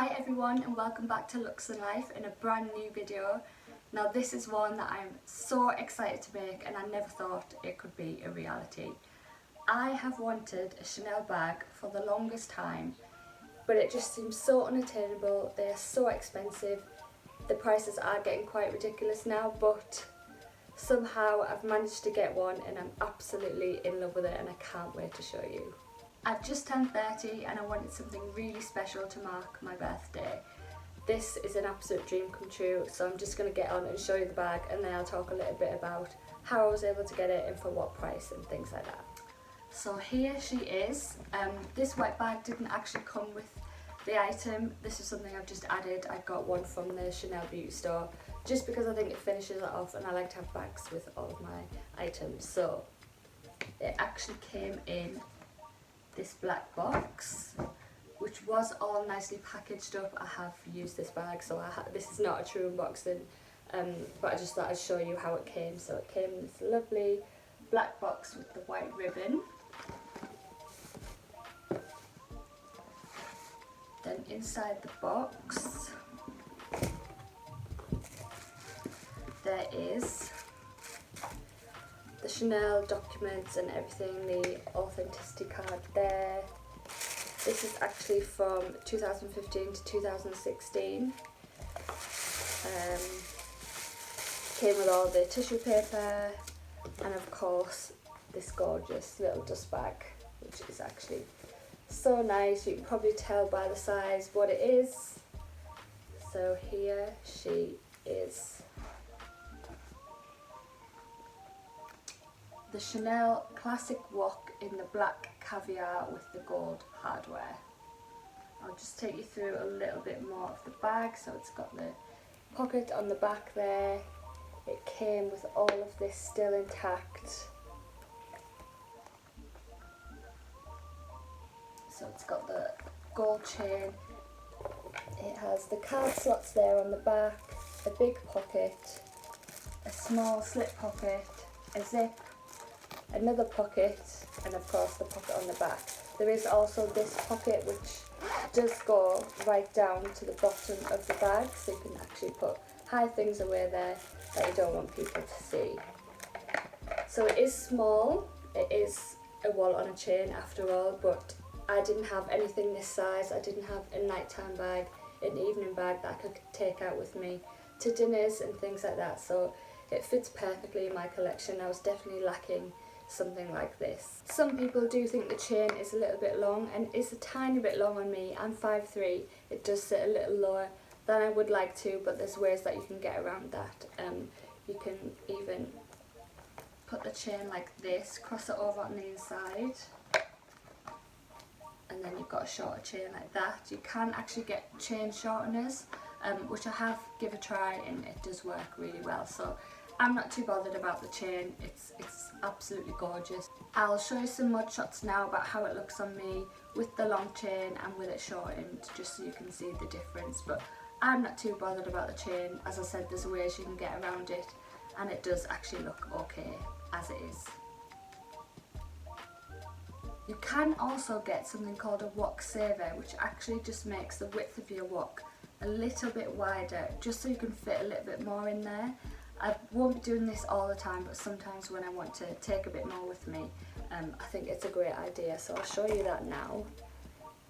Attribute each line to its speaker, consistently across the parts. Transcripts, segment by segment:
Speaker 1: Hi everyone and welcome back to Looks and Life in a brand new video. Now this is one that I'm so excited to make and I never thought it could be a reality. I have wanted a Chanel bag for the longest time, but it just seems so unattainable. They are so expensive. The prices are getting quite ridiculous now, but somehow I've managed to get one and I'm absolutely in love with it and I can't wait to show you. I've just turned 30 and I wanted something really special to mark my birthday. This is an absolute dream come true, so I'm just going to get on and show you the bag and then I'll talk a little bit about how I was able to get it and for what price and things like that. So here she is. This white bag didn't actually come with the item. This is something I've just added. I got one from the Chanel beauty store just because I think it finishes it off and I like to have bags with all of my items. So it actually came in this black box, which was all nicely packaged up. I have used this bag, so this is not a true unboxing, but I just thought I'd show you how it came. So it came in this lovely black box with the white ribbon. Then inside the box there is the Chanel documents and everything, the authenticity card there. This is actually from 2015 to 2016. Came with all the tissue paper and of course this gorgeous little dust bag, which is actually so nice. You can probably tell by the size what it is. So here she is. The Chanel Classic WOC in the black caviar with the gold hardware. I'll just take you through a little bit more of the bag. So it's got the pocket on the back there. It came with all of this still intact. So it's got the gold chain. It has the card slots there on the back, a big pocket, a small slip pocket, a zip, another pocket, and of course the pocket on the back. There is also this pocket which does go right down to the bottom of the bag, so you can actually hide things away there that you don't want people to see. So it is small, it is a wallet on a chain after all, but I didn't have anything this size. I didn't have a nighttime bag, an evening bag that I could take out with me to dinners and things like that, so it fits perfectly in my collection. I was definitely lacking something like this. Some people do think the chain is a little bit long, and it's a tiny bit long on me. I'm 5'3", it does sit a little lower than I would like to, but there's ways that you can get around that. You can even put the chain like this, cross it over on the inside, and then you've got a shorter chain like that. You can actually get chain shorteners, which I have give a try and it does work really well. So I'm not too bothered about the chain, it's absolutely gorgeous. I'll show you some mod shots now about how it looks on me with the long chain and with it shortened, just so you can see the difference. But I'm not too bothered about the chain. As I said, there's ways you can get around it and it does actually look okay as it is. You can also get something called a WOC saver, which actually just makes the width of your WOC a little bit wider, just so you can fit a little bit more in there. I won't be doing this all the time, but sometimes when I want to take a bit more with me, I think it's a great idea, so I'll show you that now.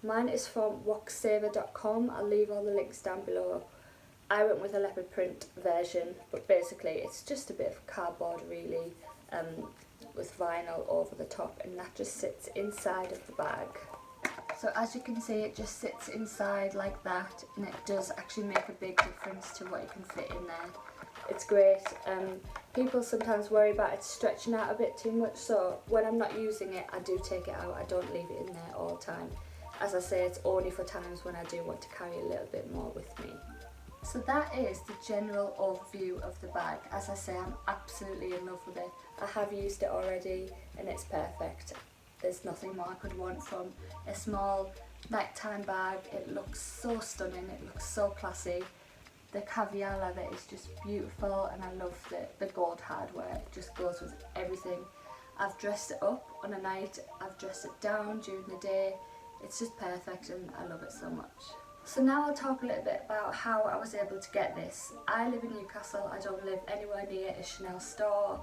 Speaker 1: Mine is from wocsaver.com. I'll leave all the links down below. I went with a leopard print version, but basically it's just a bit of cardboard really, with vinyl over the top, and that just sits inside of the bag. So as you can see, it just sits inside like that, and it does actually make a big difference to what you can fit in there. It's great. People sometimes worry about it stretching out a bit too much, so when I'm not using it I do take it out. I don't leave it in there all the time. As I say, it's only for times when I do want to carry a little bit more with me. So that is the general overview of the bag. As I say, I'm absolutely in love with it. I have used it already and it's perfect. There's nothing more I could want from a small nighttime bag. It looks so stunning, it looks so classy. The caviar leather is just beautiful and I love the gold hardware. It just goes with everything. I've dressed it up on a night, I've dressed it down during the day. It's just perfect and I love it so much. So now I'll talk a little bit about how I was able to get this. I live in Newcastle, I don't live anywhere near a Chanel store.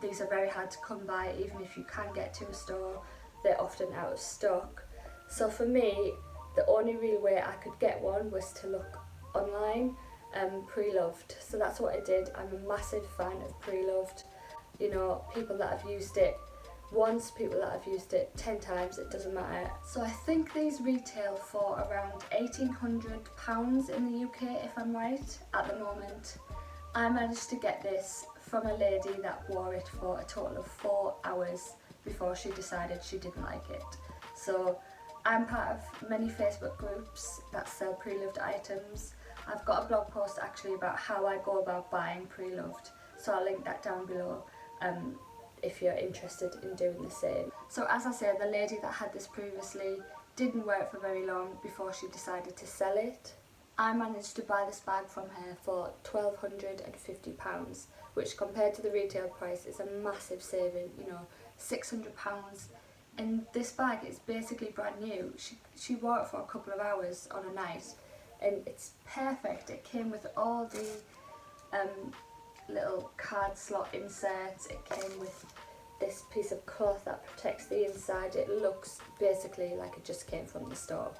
Speaker 1: These are very hard to come by, even if you can get to a store, they're often out of stock. So for me, the only real way I could get one was to look online, pre-loved. So that's what I did. I'm a massive fan of pre-loved. You know, people that have used it once, people that have used it 10 times, it doesn't matter. So I think these retail for around £1,800 in the UK, if I'm right, at the moment. I managed to get this from a lady that wore it for a total of 4 hours before she decided she didn't like it. So I'm part of many Facebook groups that sell pre-loved items. I've got a blog post actually about how I go about buying pre-loved, so I'll link that down below if you're interested in doing the same. So as I said, the lady that had this previously didn't wear it for very long before she decided to sell it. I managed to buy this bag from her for £1,250, which compared to the retail price is a massive saving, you know, £600. And this bag is basically brand new. She wore it for a couple of hours on a night and it's perfect. It came with all the little card slot inserts. It came with this piece of cloth that protects the inside. It looks basically like it just came from the store.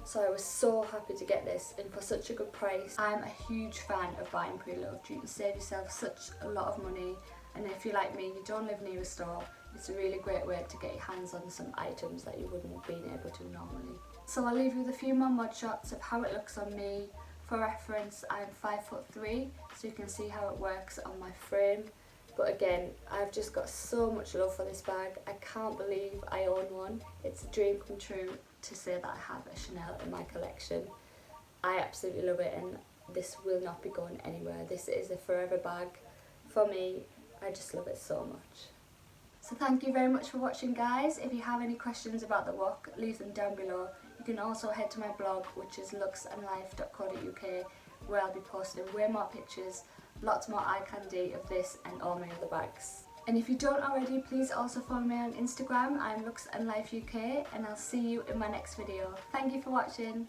Speaker 1: So I was so happy to get this, and for such a good price. I'm a huge fan of buying pre-loved. You can save yourself such a lot of money, and if you're like me, you don't live near a store, it's a really great way to get your hands on some items that you wouldn't have been able to normally. So I'll leave you with a few more mod shots of how it looks on me. For reference, I'm 5'3", so you can see how it works on my frame. But again, I've just got so much love for this bag. I can't believe I own one. It's a dream come true to say that I have a Chanel in my collection. I absolutely love it, and this will not be going anywhere. This is a forever bag for me. I just love it so much. So thank you very much for watching, guys. If you have any questions about the WOC, leave them down below. You can also head to my blog, which is looksandlife.co.uk, where I'll be posting way more pictures, lots more eye candy of this and all my other bags. And if you don't already, please also follow me on Instagram. I'm looksandlifeuk, and I'll see you in my next video. Thank you for watching.